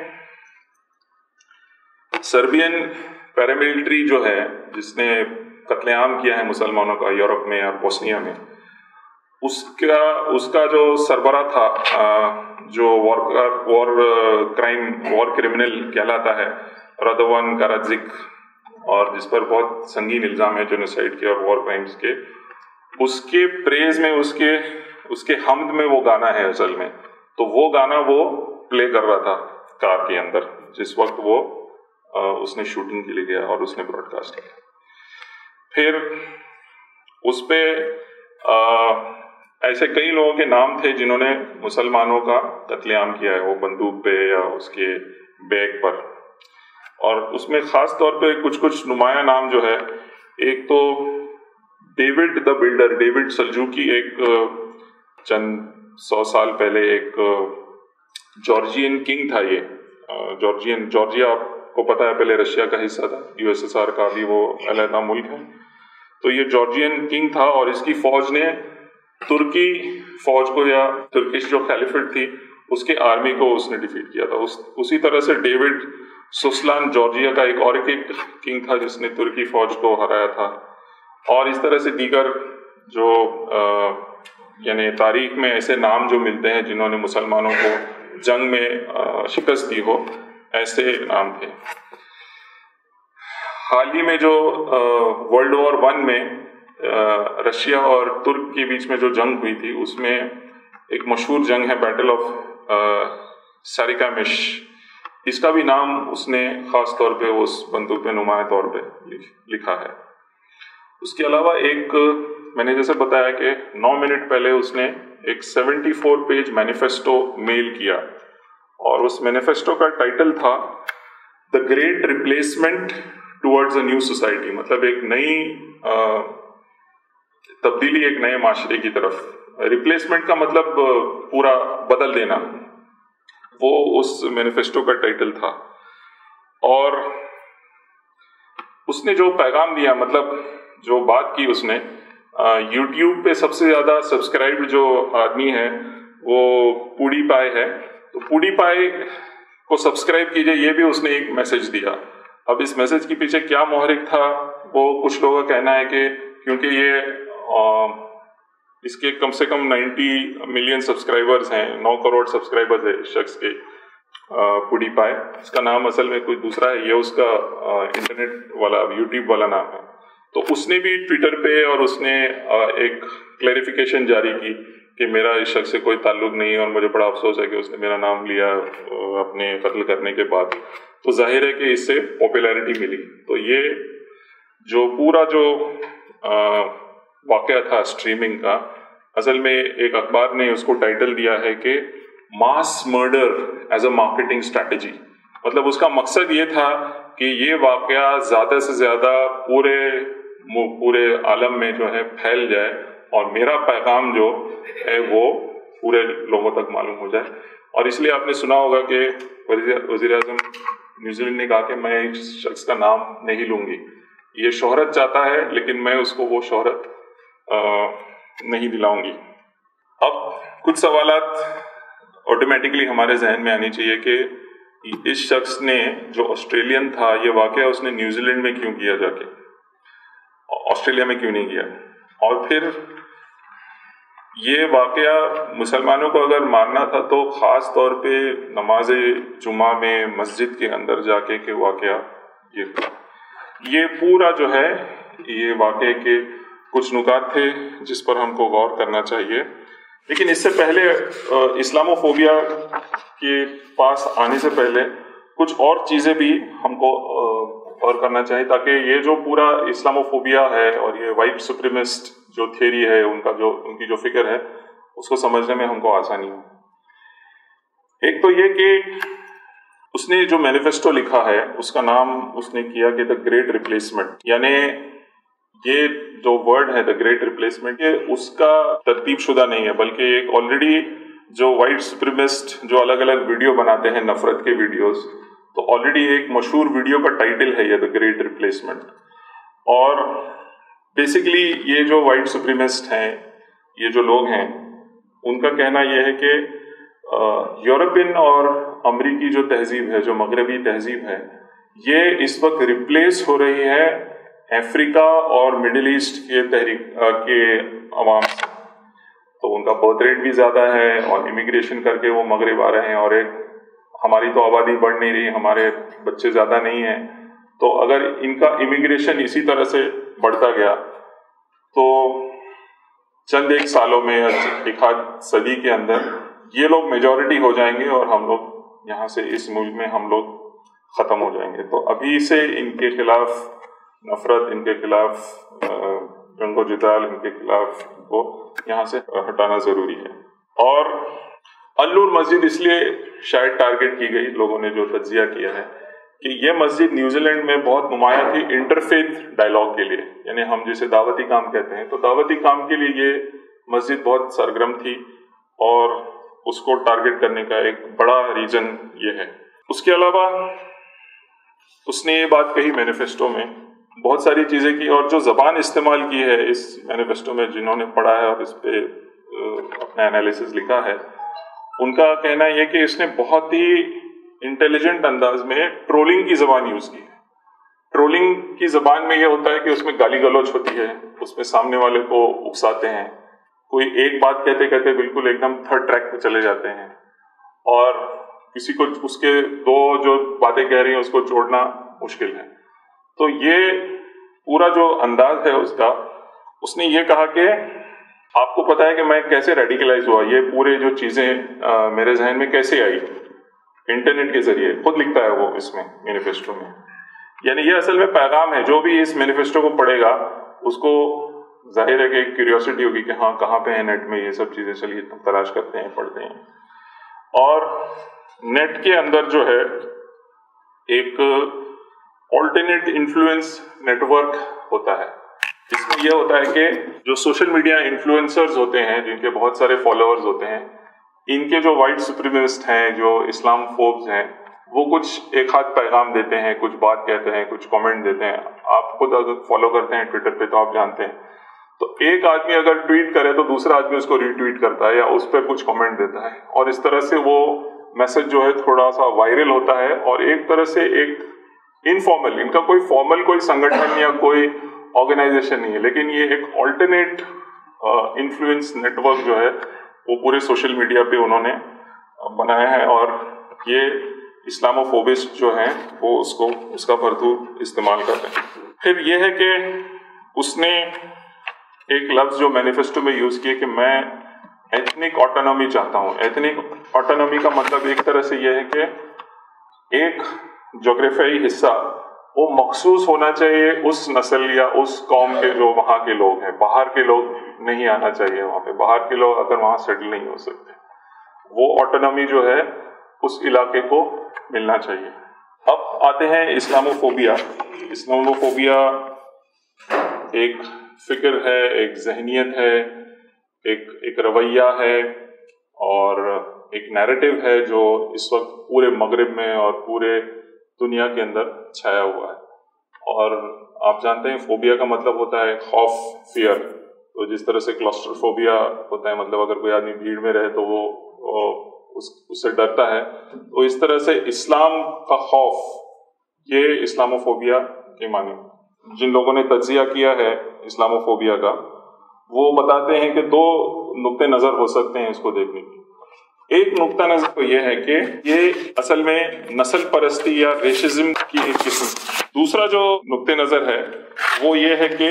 سربین پیراملٹری جو ہے جس نے قتل عام کیا ہے مسلمانوں کا یورپ میں اور بوسنیا میں, اس کا جو سربراہ تھا جو وار کرمنل کہلاتا ہے, رادوان کارادزک, اور جس پر بہت سنگین الزام ہے جینوسائیڈ کے اور وار کرائمز کے, اس کے پریز میں اس کے حمد میں وہ گانا ہے اصل میں. تو وہ گانا وہ پلے کر رہا تھا کار کے اندر جس وقت وہ اس نے شوٹنگ کے لیے گیا اور اس نے براڈ کاسٹ کیا. پھر اس پہ ایسے کئی لوگوں کے نام تھے جنہوں نے مسلمانوں کا قتل عام کیا ہے, وہ بندوق پہ یا اس کے بیگ پر. اور اس میں خاص طور پہ کچھ نمایاں نام جو ہے, ایک تو ڈیوڈ دا بلڈر, ڈیوڈ سلجوکی, ایک چند 100 سال پہلے ایک جارجین کنگ تھا. یہ جارجیا آپ کو پتا ہے پہلے رشیا کا حصہ تھا, USSR کا بھی وہ علیحدہ ملک ہے. تو یہ جارجین کنگ تھا اور اس کی فوج نے ترکی فوج کو یا ترکش جو خلیفٹ تھی اس کے آرمی کو اس نے ڈیفیٹ کیا تھا. اسی طرح سے ڈیوڈ سوسلان جارجیا کا ایک اور ایک کنگ تھا جس نے ترکی فوج کو ہرایا تھا. اور اس طرح سے دیگر جو یعنی تاریخ میں ایسے نام جو ملتے ہیں جنہوں نے مسلمانوں کو جنگ میں شکست دی ہو, ایسے نام تھے. حال ہی میں جو ورلڈ وار 1 میں رشیا اور ترک کے بیچ میں جو جنگ ہوئی تھی اس میں ایک مشہور جنگ ہے بیٹل آف ساریکامش. اس کا بھی نام اس نے خاص طور پہ اس بندوق پہ نمایاں طور پہ لکھا ہے. اس کے علاوہ ایک میں نے جیسے بتایا کہ 9 منٹ پہلے اس نے ایک 74 پیج مینیفیسٹو میل کیا, اور اس مینیفیسٹو کا ٹائٹل تھا the great replacement towards a new society, مطلب ایک نئی تبدیلی, ایک نئے معاشرے کی طرف. ریپلیسمنٹ کا مطلب پورا بدل دینا, وہ اس مینیفیسٹو کا ٹائٹل تھا. اور اس نے جو پیغام دیا, مطلب جو بات کی اس نے, یوٹیوب پہ سب سے زیادہ سبسکرائبڈ جو آدمی ہے وہ پوڈی پائے ہے, تو پوڈی پائے کو سبسکرائب کیجئے, یہ بھی اس نے ایک میسج دیا. اب اس میسج کے پیچھے کیا محرک تھا وہ کچھ لوگوں کا کہنا ہے کہ کیونکہ یہ اس کے کم سے کم 90 ملین سبسکرائبرز ہیں, 9 کروڑ سبسکرائبرز ہے اس شخص کے, پوڈی پائے. اس کا نام اصل میں کوئی دوسرا ہے, یہ اس کا انٹرنیٹ والا یوٹیوب والا نام ہے. تو اس نے بھی ٹویٹر پہ اور اس نے ایک کلیریفیکیشن جاری کی کہ میرا اس شخص سے کوئی تعلق نہیں ہے, اور مجھے بڑا افسوس ہے کہ اس نے میرا نام لیا اپنے قتل کرنے کے بعد. تو ظاہر ہے کہ اس سے پاپولیرٹی ملی. تو یہ جو پورا جو واقعہ تھا اسٹریمنگ کا, اصل میں ایک اخبار نے اس کو ٹائٹل دیا ہے کہ mass murder as a marketing strategy. مطلب اس کا مقصد یہ تھا کہ یہ واقعہ زیادہ سے زیادہ پورے عالم میں جو ہے پھیل جائے, اور میرا پیغام جو ہے وہ پورے لوگوں تک معلوم ہو جائے. اور اس لیے آپ نے سنا ہوگا کہ وزیر اعظم نیوزی لینڈ نے کہا کہ میں ایک شخص کا نام نہیں لوں گی, یہ شہرت چاہتا ہے لیکن میں اس کو وہ شہرت نہیں دلاؤں گی۔ اب کچھ سوالات آٹومیٹکلی ہمارے ذہن میں آنی چاہیے کہ اس شخص نے جو آسٹریلین تھا یہ واقعہ اس نے نیوزی لینڈ میں کیوں کیا، جا کے آسٹریلیا میں کیوں نہیں کیا؟ اور پھر یہ واقعہ مسلمانوں کو اگر ماننا تھا تو خاص طور پہ نماز جمعہ میں مسجد کے اندر جا کے کہ واقعہ یہ پورا جو ہے یہ واقعے کے کچھ نکات تھے جس پر ہم کو غور کرنا چاہیے۔ لیکن اس سے پہلے اسلاموفوبیا کے پاس آنے سے پہلے کچھ اور چیزیں بھی ہم کو غور کرنا چاہیے، تاکہ یہ جو پورا اسلاموفوبیا ہے اور یہ وائٹ سپریمسٹ جو تھیوری ہے ان کی جو فکر ہے اس کو سمجھنے میں ہم کو آسانی ہو۔ ایک تو یہ کہ اس نے جو مینیفیسٹو لکھا ہے اس کا نام اس نے کیا کہ دا گریٹ ریپلیسمنٹ، یعنی یہ جو ورڈ ہے دا گریٹ ریپلیسمنٹ یہ اس کا ترتیب شدہ نہیں ہے، بلکہ ایک آلریڈی جو وائٹ سپریمسٹ جو الگ الگ ویڈیو بناتے ہیں نفرت کے ویڈیوز، تو آلریڈی ایک مشہور ویڈیو کا ٹائٹل ہے یہ دا گریٹ ریپلیسمنٹ۔ اور بیسیکلی یہ جو وائٹ سپریمسٹ ہیں، یہ جو لوگ ہیں، ان کا کہنا یہ ہے کہ یورپین اور امریکی جو تہذیب ہے، جو مغربی تہذیب ہے، یہ اس وقت ریپلیس ہو رہی ہے افریقہ اور مڈل ایسٹ کے عوام سے۔ تو ان کا برتھ ریٹ بھی زیادہ ہے اور امیگریشن کر کے وہ مغرب آ رہے ہیں، اور ایک ہماری تو آبادی بڑھ نہیں رہی، ہمارے بچے زیادہ نہیں ہیں، تو اگر ان کا امیگریشن اسی طرح سے بڑھتا گیا تو چند ایک سالوں میں ایک آدھ صدی کے اندر یہ لوگ میجورٹی ہو جائیں گے اور ہم لوگ یہاں سے اس ملک میں ہم لوگ ختم ہو جائیں گے۔ تو ابھی سے ان کے خلاف نفرت، ان کے خلاف جنگ و جدال، ان کے خلاف کو یہاں سے ہٹانا ضروری ہے۔ اور النور مسجد اس لیے شاید ٹارگٹ کی گئی، لوگوں نے جو تجزیہ کیا ہے کہ یہ مسجد نیوزی لینڈ میں بہت نمایاں تھی انٹرفیتھ ڈائلاگ کے لیے، یعنی ہم جسے دعوتی کام کہتے ہیں، تو دعوتی کام کے لیے یہ مسجد بہت سرگرم تھی، اور اس کو ٹارگٹ کرنے کا ایک بڑا ریزن یہ ہے۔ اس کے علاوہ اس نے یہ بات کہی مینیفیسٹو میں، بہت ساری چیزیں کی، اور جو زبان استعمال کی ہے اس مینیفیسٹو میں، جنہوں نے پڑھا ہے اور اس پہ اپنا انالیسس لکھا ہے، ان کا کہنا یہ کہ اس نے بہت ہی انٹیلیجنٹ انداز میں ٹرولنگ کی زبان یوز کی ہے۔ ٹرولنگ کی زبان میں یہ ہوتا ہے کہ اس میں گالی گلوچ ہوتی ہے، اس میں سامنے والے کو اکساتے ہیں، کوئی ایک بات کہتے کہتے بالکل ایک دم تھرڈ ٹریک پہ چلے جاتے ہیں، اور کسی کو اس کے دو جو باتیں کہہ رہی ہیں اس کو جوڑنا مشکل ہے۔ تو یہ پورا جو انداز ہے اس نے یہ کہا کہ آپ کو پتا ہے کہ میں کیسے ریڈیکلائز ہوا، یہ پورے جو چیزیں میرے ذہن میں کیسے آئی، انٹرنیٹ کے ذریعے، خود لکھتا ہے وہ اس میں مینیفیسٹو میں۔ یعنی یہ اصل میں پیغام ہے، جو بھی اس مینیفیسٹو کو پڑھے گا اس کو ظاہر ہے کہ ایک کیوریوسٹی ہوگی کہ ہاں کہاں پہ ہے نیٹ میں یہ سب چیزیں، چلیے تلاش کرتے ہیں، پڑھتے ہیں۔ اور نیٹ کے اندر جو ہے ایک آلٹرنیٹ انفلوئنس نیٹ ورک ہوتا ہے، جس میں یہ ہوتا ہے کہ جو سوشل میڈیا انفلوئنسرز ہوتے ہیں، جن کے بہت سارے فالوورز ہوتے ہیں، ان کے جو وائٹ سپریمسٹ ہیں، جو اسلام فوبز ہیں، وہ کچھ ایک ہاتھ پیغام دیتے ہیں، کچھ بات کہتے ہیں، کچھ کامنٹ دیتے ہیں۔ آپ خود اگر فالو کرتے ہیں ٹویٹر پہ تو آپ جانتے ہیں، تو ایک آدمی اگر ٹویٹ کرے تو دوسرا آدمی اس کو ری ٹویٹ کرتا ہے یا اس پہ کچھ کامنٹ دیتا ہے، اور اس طرح سے وہ میسج جو ہے تھوڑا سا وائرل ہوتا ہے، اور ایک طرح سے ایک انفارمل، ان کا کوئی فارمل کوئی سنگٹھن یا کوئی آرگنائزیشن نہیں ہے، لیکن یہ ایک آلٹرنیٹ انفلوئنس نیٹ ورک جو ہے وہ پورے سوشل میڈیا پہ انہوں نے بنایا ہے، اور یہ اسلاموفوبسٹ جو ہیں وہ اس کا بھرپور استعمال کرتے ہیں۔ پھر یہ ہے کہ اس نے ایک لفظ جو مینیفیسٹو میں یوز کیا کہ میں ایتھنک آٹونومی چاہتا ہوں۔ ایتھنک آٹونومی کا مطلب ایک طرح سے یہ ہے کہ ایک جغرافیائی حصہ وہ مخصوص ہونا چاہیے اس نسل یا اس قوم کے جو وہاں کے لوگ ہیں، باہر کے لوگ نہیں آنا چاہیے وہاں پہ، باہر کے لوگ اگر وہاں سیٹل نہیں ہو سکتے، وہ آٹونومی جو ہے اس علاقے کو ملنا چاہیے۔ اب آتے ہیں اسلاموفوبیا۔ اسلاموفوبیا ایک فکر ہے، ایک ذہنیت ہے، ایک رویہ ہے، اور ایک نیریٹو ہے جو اس وقت پورے مغرب میں اور پورے دنیا کے اندر چھایا ہوا ہے۔ اور آپ جانتے ہیں فوبیا کا مطلب ہوتا ہے خوف، فیئر۔ تو جس طرح سے کلاسٹروفوبیا ہوتا ہے، مطلب اگر کوئی آدمی بھیڑ میں رہے تو وہ اس سے ڈرتا ہے، تو اس طرح سے اسلام کا خوف یہ اسلاموفوبیا کے معنی. جن لوگوں نے تجزیہ کیا ہے اسلاموفوبیا کا وہ بتاتے ہیں کہ دو نقطۂ نظر ہو سکتے ہیں اس کو دیکھنے کے. ایک نقطہ نظر تو یہ ہے کہ یہ اصل میں نسل پرستی یا ریشزم کی ایک قسم. دوسرا جو نقطۂ نظر ہے وہ یہ ہے کہ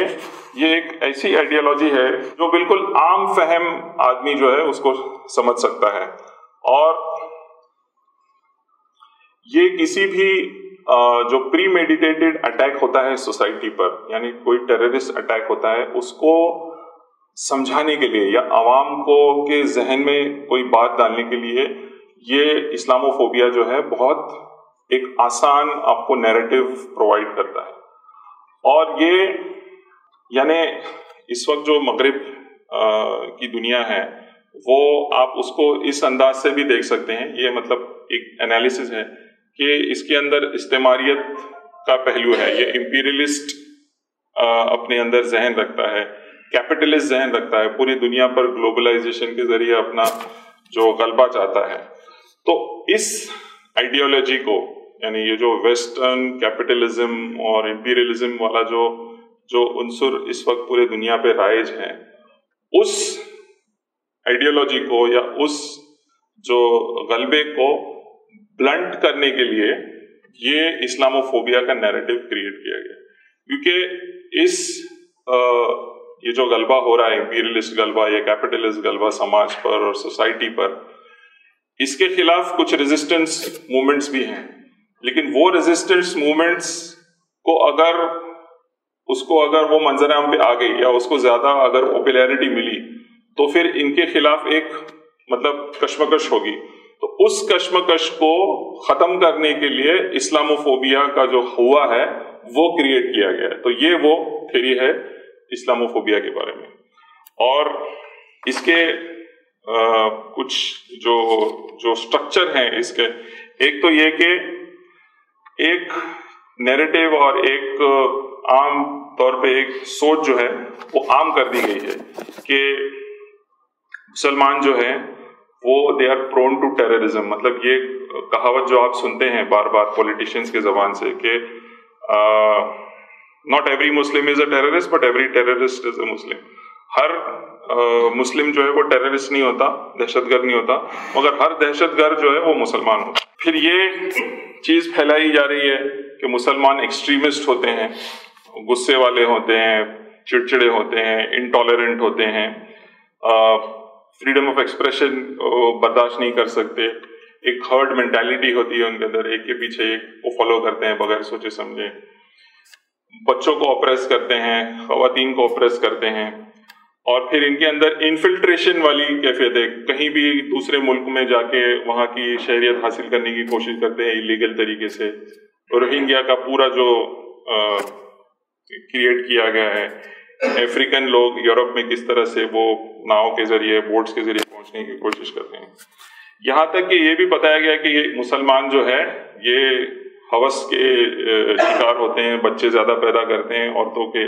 یہ ایک ایسی آئیڈیالوجی ہے جو بالکل عام فہم آدمی جو ہے اس کو سمجھ سکتا ہے، اور یہ کسی بھی جو پری میڈیٹیٹڈ اٹیک ہوتا ہے سوسائٹی پر، یعنی کوئی ٹیررسٹ اٹیک ہوتا ہے، اس کو سمجھانے کے لیے یا عوام کو کے ذہن میں کوئی بات ڈالنے کے لیے یہ اسلاموفوبیا جو ہے بہت ایک آسان آپ کو نیریٹو پرووائڈ کرتا ہے. اور یہ یعنی اس وقت جو مغرب کی دنیا ہے وہ آپ اس کو اس انداز سے بھی دیکھ سکتے ہیں. یہ مطلب ایک انالیسس ہے کہ اس کے اندر استعماریت کا پہلو ہے. یہ امپیریلسٹ اپنے اندر ذہن رکھتا ہے، کیپٹلسٹ ذہن رکھتا ہے، پوری دنیا پر گلوبلائزیشن کے ذریعے اپنا جو غلبہ چاہتا ہے. تو اس آئیڈیالوجی کو، یعنی یہ جو ویسٹرن کیپٹلزم اور امپیریلزم والا جو عنصر اس وقت پورے دنیا پہ رائج ہے، اس آئیڈیالوجی کو یا اس جو غلبے کو بلنٹ کرنے کے لیے یہ اسلاموفوبیا کا نیریٹو کریٹ کیا گیا. کیونکہ یہ جو غلبہ ہو رہا ہے، امپیریلسٹ غلبہ یا کیپٹلسٹ غلبہ سماج پر اور سوسائٹی پر، اس کے خلاف کچھ ریزسٹنس موومنٹس بھی ہیں. لیکن وہ ریزسٹنس موومنٹس کو اگر وہ منظر عام پہ آ گئی یا اس کو زیادہ اگر پاپولیرٹی ملی تو پھر ان کے خلاف ایک مطلب کشمکش ہوگی. تو اس کشمکش کو ختم کرنے کے لیے اسلاموفوبیا کا جو ہوا ہے وہ کریٹ کیا گیا ہے. تو یہ وہ تھیوری ہے اسلاموفوبیا کے بارے میں. اور اس کے کچھ جو سٹرکچر ہیں اس کے، ایک تو یہ کہ ایک نیریٹو اور ایک عام طور پہ ایک سوچ جو ہے وہ عام کر دی گئی ہے کہ مسلمان جو ہیں وہ they are prone to terrorism. مطلب یہ کہاوت جو آپ سنتے ہیں بار بار پولیٹیشینز کے زبان سے کہ not every Muslim is a terrorist but every terrorist is a Muslim. ہر مسلم جو ہے وہ ٹیررسٹ نہیں ہوتا، دہشت گرد نہیں ہوتا، مگر ہر دہشت گرد جو ہے وہ مسلمان ہوتا. پھر یہ چیز پھیلائی جا رہی ہے کہ مسلمان ایکسٹریمسٹ ہوتے ہیں، غصے والے ہوتے ہیں، چڑچڑے ہوتے ہیں، انٹالرنٹ ہوتے ہیں، فریڈم آف ایکسپریشن برداشت نہیں کر سکتے. ایک ہرڈ مینٹالٹی ہوتی ہے ان کے اندر، ایک کے پیچھے ایک کو فالو کرتے ہیں بغیر سوچے سمجھے. بچوں کو اپریس کرتے ہیں، خواتین کو اپریس کرتے ہیں، اور پھر ان کے اندر انفلٹریشن والی کیفیت ہے. کہیں بھی دوسرے ملک میں جا کے وہاں کی شہریت حاصل کرنے کی کوشش کرتے ہیں ایلیگل طریقے سے. روہنگیا کا پورا جو کریٹ کیا گیا ہے، افریقن لوگ یورپ میں کس طرح سے وہ ناؤ کے ذریعے، بوٹس کے ذریعے پہنچنے کی کوشش کرتے ہیں. یہاں تک کہ یہ بھی بتایا گیا کہ یہ مسلمان جو ہے یہ ہوس کے شکار ہوتے ہیں، بچے زیادہ پیدا کرتے ہیں، عورتوں کے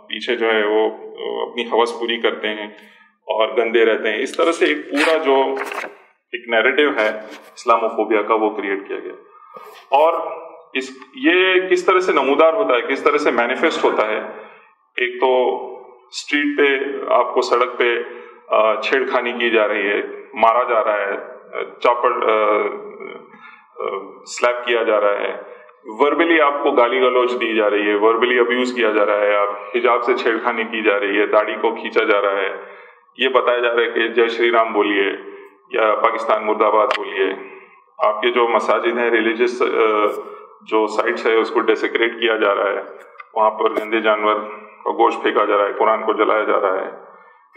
پیچھے جو ہے وہ اپنی ہوس پوری کرتے ہیں اور گندے رہتے ہیں. اس طرح سے ایک پورا جو ایک نیریٹو ہے اسلاموفوبیا کا وہ کریٹ کیا گیا. اور یہ کس طرح سے نمودار ہوتا ہے، کس طرح سے مینیفیسٹ ہوتا ہے. ایک تو اسٹریٹ پہ آپ کو سڑک پہ چھیڑ خانی کی جا رہی ہے، مارا جا رہا ہے، چاپڑ سلیپ کیا جا رہا ہے، وربلی آپ کو گالی گلوچ دی جا رہی ہے، وربلی ابیوز کیا جا رہا ہے، آپ حجاب سے چھیڑ خانی کی جا رہی ہے، داڑھی کو کھینچا جا رہا ہے، یہ بتایا جا رہا ہے کہ جے شری رام بولیے یا پاکستان مرد آباد بولیے. آپ کے جو مساجد ہیں، ریلیجس جو سائٹس ہے اس کو ڈیسیکریٹ کیا جا رہا ہے، وہاں پر گندے جانور کا گوشت پھینکا جا رہا ہے، قرآن کو جلایا جا رہا ہے.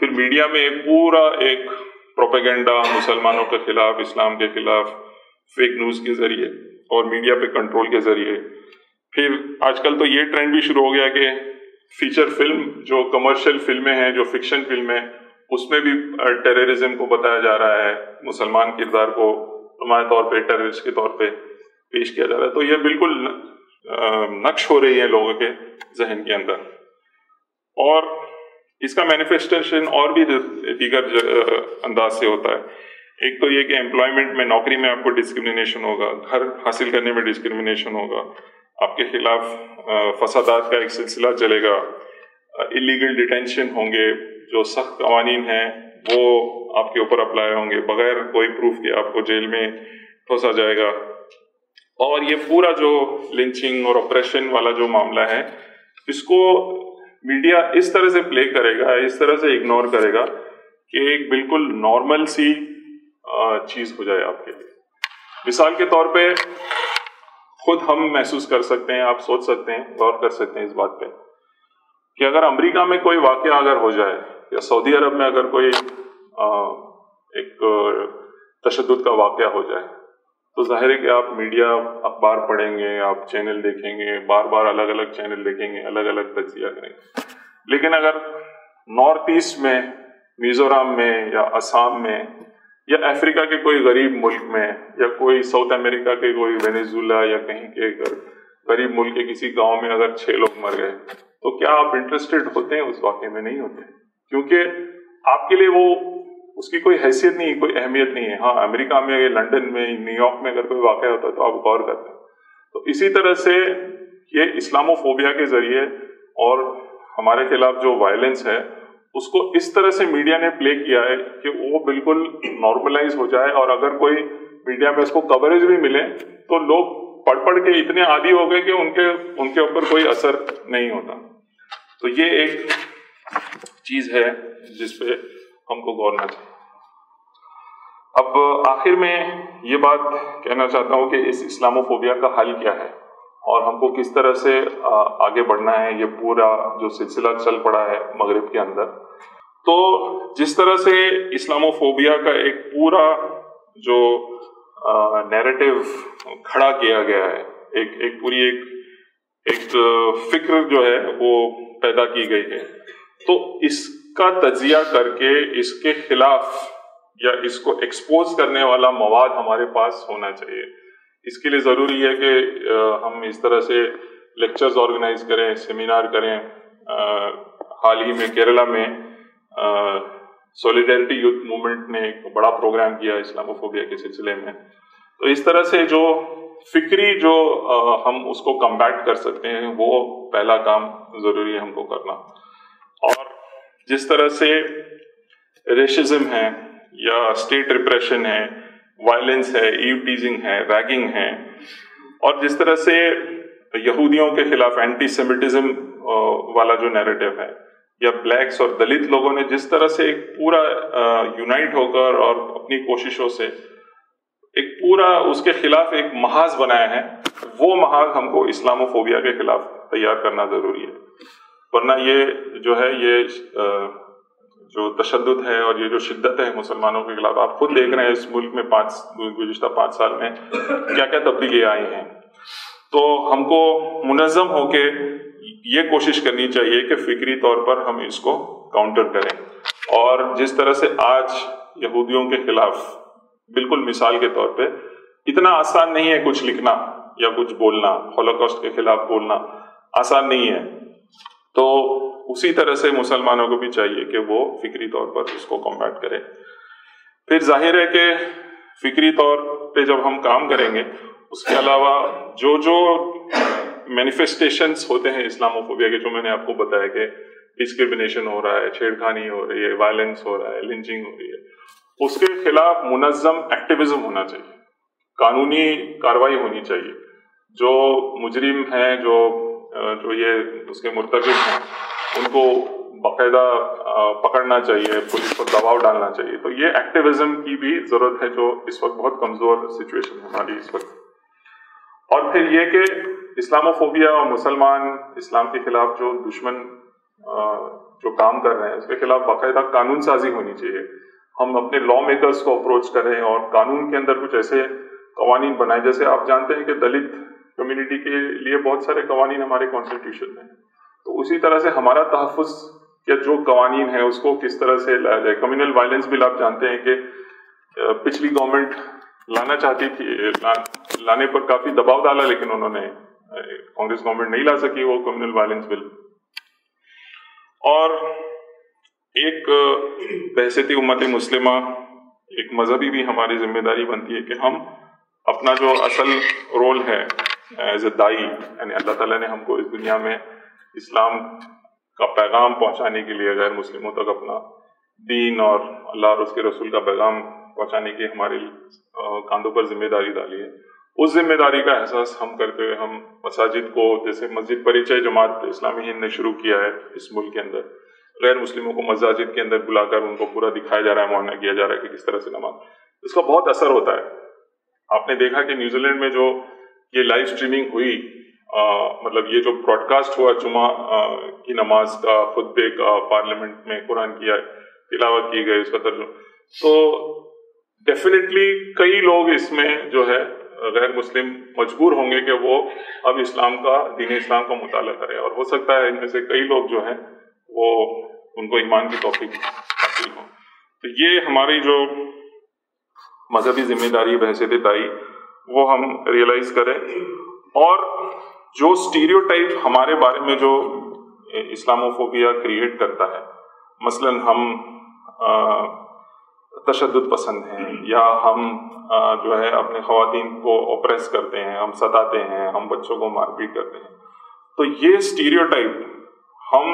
پھر میڈیا میں ایک پورا ایک پروپیگنڈا مسلمانوں کے خلاف، اسلام کے خلاف، فیک نیوز کے ذریعے اور میڈیا پہ کنٹرول کے ذریعے. پھر آج کل تو یہ ٹرینڈ بھی شروع ہو گیا کہ فیچر فلم جو کمرشل فلمیں ہیں، جو فکشن فلمیں، اس میں بھی ٹیررزم کو بتایا جا رہا ہے، مسلمان کردار کو نمایاں طور پہ ٹیررسٹ کے طور پہ پیش کیا جا رہا ہے. تو یہ بالکل نقش ہو رہی ہے لوگوں کے ذہن کے اندر. اور اس کا مینیفیسٹیشن اور بھی دیگر انداز سے ہوتا ہے. ایک تو یہ کہ امپلائمنٹ میں، نوکری میں آپ کو ڈسکرمنیشن ہوگا، گھر حاصل کرنے میں ڈسکرمنیشن ہوگا، آپ کے خلاف فسادات کا ایک سلسلہ چلے گا، اللیگل ڈیٹینشن ہوں گے، جو سخت قوانین ہیں وہ آپ کے اوپر اپلائی ہوں گے، بغیر کوئی پروف کے آپ کو جیل میں ٹھوسا جائے گا. اور یہ پورا جو لنچنگ اور آپریشن والا جو معاملہ ہے، اس کو میڈیا اس طرح سے پلے کرے گا، اس طرح سے اگنور کرے گا کہ ایک بالکل نارمل سی چیز ہو جائے آپ کے لیے. مثال کے طور پہ خود ہم محسوس کر سکتے ہیں، آپ سوچ سکتے ہیں، غور کر سکتے ہیں اس بات پہ کہ اگر امریکہ میں کوئی واقعہ اگر ہو جائے یا سعودی عرب میں اگر کوئی ایک تشدد کا واقعہ ہو جائے تو ظاہر ہے کہ آپ میڈیا، اخبار پڑھیں گے، آپ چینل دیکھیں گے، بار بار الگ الگ چینل دیکھیں گے، الگ الگ تجزیہ کریں گے. لیکن اگر نارتھ ایسٹ میں، میزورام میں یا آسام میں یا افریقہ کے کوئی غریب ملک میں یا کوئی ساؤتھ امریکہ کے کوئی وینیزولا یا کہیں کے غریب ملک کے کسی گاؤں میں اگر 6 لوگ مر گئے تو کیا آپ انٹرسٹڈ ہوتے ہیں؟ اس واقعے میں نہیں ہوتے، کیونکہ آپ کے لیے وہ اس کی کوئی حیثیت نہیں، کوئی اہمیت نہیں ہے. ہاں، امریکہ میں، لنڈن میں، نیو یارک میں اگر کوئی واقعہ ہوتا ہے تو آپ غور کرتے ہیں. تو اسی طرح سے یہ اسلاموفوبیا کے ذریعے اور ہمارے خلاف جو وائلنس ہے اس کو اس طرح سے میڈیا نے پلے کیا ہے کہ وہ بالکل نارملائز ہو جائے، اور اگر کوئی میڈیا میں اس کو کوریج بھی ملے تو لوگ پڑھ کے اتنے عادی ہو گئے کہ ان کے اوپر کوئی اثر نہیں ہوتا. تو یہ ایک چیز ہے جس پہ ہم کو غور کرنا چاہیے. اب آخر میں یہ بات کہنا چاہتا ہوں کہ اس اسلاموفوبیا کا حل کیا ہے اور ہم کو کس طرح سے آگے بڑھنا ہے. یہ پورا جو سلسلہ چل پڑا ہے مغرب کے اندر، تو جس طرح سے اسلاموفوبیا کا ایک پورا جو نیریٹو کھڑا کیا گیا ہے، ایک پوری ایک فکر جو ہے وہ پیدا کی گئی ہے، تو اس کا تجزیہ کر کے اس کے خلاف یا اس کو ایکسپوز کرنے والا مواد ہمارے پاس ہونا چاہیے. اس کے لیے ضروری ہے کہ ہم اس طرح سے لیکچرز آرگنائز کریں، سیمینار کریں. حال ہی میں کیرلا میں سولیڈیرٹی یوتھ موومنٹ نے ایک بڑا پروگرام کیا اسلاموفوبیا کے سلسلے میں. تو اس طرح سے جو فکری جو ہم اس کو کمبیٹ کر سکتے ہیں وہ پہلا کام ضروری ہے ہم کو کرنا. اور جس طرح سے ریشزم ہے یا اسٹیٹ ریپریشن ہے، وائلنس ہے، ایو ٹیزنگ ہے، ریگنگ ہے، اور جس طرح سے یہودیوں کے خلاف اینٹی سیمیٹزم والا جو نیریٹو ہے، یا بلیکس اور دلت لوگوں نے جس طرح سے ایک پورا یونائٹ ہو کر اور اپنی کوششوں سے ایک پورا اس کے خلاف ایک محاذ بنایا ہے، وہ محاذ ہم کو اسلاموفوبیا کے خلاف تیار کرنا ضروری ہے. ورنہ یہ جو ہے، یہ جو تشدد ہے اور یہ جو شدت ہے مسلمانوں کے خلاف، آپ خود دیکھ رہے ہیں اس ملک میں گزشتہ 5 سال میں کیا کیا تبدیلی آئی ہیں. تو ہم کو منظم ہو کے یہ کوشش کرنی چاہیے کہ فکری طور پر ہم اس کو کاؤنٹر کریں. اور جس طرح سے آج یہودیوں کے خلاف، بالکل مثال کے طور پہ، اتنا آسان نہیں ہے کچھ لکھنا یا کچھ بولنا، ہولوکاسٹ کے خلاف بولنا آسان نہیں ہے. تو اسی طرح سے مسلمانوں کو بھی چاہیے کہ وہ فکری طور پر اس کو کمبیٹ کریں. پھر ظاہر ہے کہ فکری طور پہ جب ہم کام کریں گے، اس کے علاوہ جو مینیفیسٹیشنز ہوتے ہیں اسلاموفوبیا کے، جو میں نے آپ کو بتایا کہ ڈسکرمنیشن ہو رہا ہے، چھیڑ خانی ہو رہی ہے، وائلنس ہو رہا ہے، لنچنگ ہو رہی ہے، اس کے خلاف منظم ایکٹیویزم ہونا چاہیے، قانونی کارروائی ہونی چاہیے. جو مجرم ہیں، جو یہ اس کے مرتکب ہیں، ان کو باقاعدہ پکڑنا چاہیے، پولیس پر دباؤ ڈالنا چاہیے. تو یہ ایکٹیویزم کی بھی ضرورت ہے، جو اس وقت بہت کمزور سچویشن ہے ہماری اس وقت. اور پھر یہ کہ اسلاموفوبیا اور مسلمان اسلام کے خلاف جو دشمن جو کام کر رہے ہیں، اس کے خلاف باقاعدہ قانون سازی ہونی چاہیے. ہم اپنے لا میکرز کو اپروچ کریں اور قانون کے اندر کچھ ایسے قوانین بنائیں. جیسے آپ جانتے ہیں کہ دلت کمیونٹی کے لیے بہت سارے قوانین ہمارے کانسٹیٹیوشن میں ہیں. تو اسی طرح سے ہمارا تحفظ کے جو قوانین ہیں اس کو کس طرح سے لایا جائے. کمیونل وائلنس بل آپ جانتے ہیں کہ پچھلی گورنمنٹ لانا چاہتی تھی، لانے پر کافی دباؤ ڈالا، لیکن انہوں نے، کانگریس گورنمنٹ نہیں لا سکی وہ کمیونل وائلنس بل. اور ایک بحیثیت امت مسلمہ ایک مذہبی بھی ہماری ذمہ داری بنتی ہے کہ ہم اپنا جو اصل رول ہے ایز اے دائی، یعنی اللہ تعالیٰ نے ہم کو اس دنیا میں اسلام کا پیغام پہنچانے کے لیے غیر مسلموں تک اپنا دین اور اللہ اور اس کے رسول کا پیغام پہنچانے کی ہمارے کاندھوں پر ذمہ داری ڈالی ہے. اس ذمہ داری کا احساس ہم کرتے ہوئے ہم مساجد کو، جیسے مسجد پریچے جماعت اسلامی ہند نے شروع کیا ہے اس ملک کے اندر، غیر مسلموں کو مساجد کے اندر بلا کر ان کو پورا دکھایا جا رہا ہے، معائنہ کیا جا رہا ہے کہ کس طرح سے نماز، اس کا بہت اثر ہوتا ہے. آپ نے دیکھا کہ نیوزی لینڈ میں جو یہ لائیو اسٹریمنگ ہوئی، مطلب یہ جو براڈ کاسٹ ہوا جمعہ کی نماز کا، خطبے کا، پارلیمنٹ میں قرآن کی تلاوت کی گئی، اس کا ترجمہ، تو ڈیفینیٹلی کئی لوگ اس میں جو ہے غیر مسلم مجبور ہوں گے کہ وہ اب اسلام کا، دین اسلام کا مطالعہ کریں، اور ہو سکتا ہے ان میں سے کئی لوگ جو ہیں وہ ان کو ایمان کی توفیق حاصل ہو. تو یہ ہماری جو مذہبی ذمہ داری بحیثیت دائی وہ ہم ریئلائز کریں، اور جو اسٹیریوٹائپ ہمارے بارے میں جو اسلاموفوبیا کریٹ کرتا ہے، مثلا ہم تشدد پسند ہیں، یا ہم جو ہے اپنے خواتین کو اوپریس کرتے ہیں، ہم ستاتے ہیں، ہم بچوں کو مار پیٹ کرتے ہیں، تو یہ اسٹیریوٹائپ ہم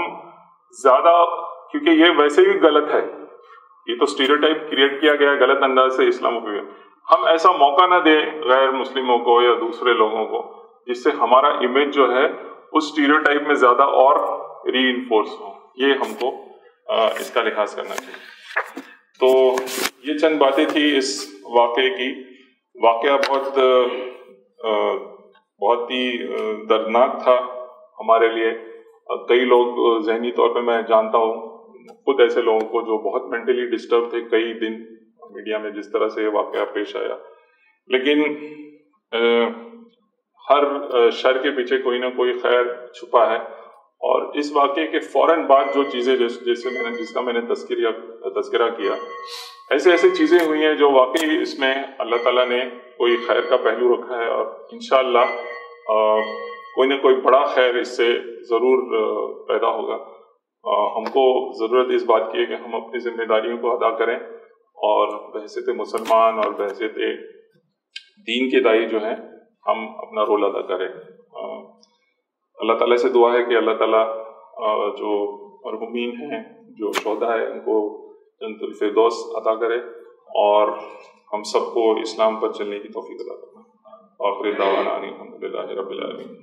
زیادہ، کیونکہ یہ ویسے بھی غلط ہے، یہ تو اسٹیریوٹائپ کریٹ کیا گیا غلط انداز سے اسلاموفوبیا، ہم ایسا موقع نہ دیں غیر مسلموں کو یا دوسرے لوگوں کو جس سے ہمارا امیج جو ہے اس اسٹیریوٹائپ میں زیادہ اور ری انفورس ہو. یہ ہم کو اس کا لحاظ کرنا چاہیے. تو یہ چند باتیں تھی اس واقعے کی. واقعہ بہت ہی دردناک تھا ہمارے لیے. کئی لوگ ذہنی طور پہ میں جانتا ہوں خود ایسے لوگوں کو جو بہت مینٹلی ڈسٹرب تھے کئی دن میڈیا میں جس طرح سے یہ واقعہ پیش آیا. لیکن ہر شر کے پیچھے کوئی نہ کوئی خیر چھپا ہے، اور اس واقعے کے فوراً بعد جو چیزیں جس کا میں نے تذکرہ کیا، ایسے چیزیں ہوئی ہیں جو واقعی اس میں اللہ تعالیٰ نے کوئی خیر کا پہلو رکھا ہے، اور انشاءاللہ کوئی نہ کوئی بڑا خیر اس سے ضرور پیدا ہوگا. ہم کو ضرورت اس بات کی ہے کہ ہم اپنی ذمہ داریوں کو ادا کریں، اور بحیثیت مسلمان اور بحیثیت دین کے دائی جو ہیں ہم اپنا رول ادا کریں. اللہ تعالیٰ سے دعا ہے کہ اللہ تعالیٰ جو مرحومین ہیں، جو شہداء ہیں، ان کو جنت الفردوس عطا کرے، اور ہم سب کو اسلام پر چلنے کی توفیق عطا کرے. آخر دعوانا الحمدللہ رب العالمین.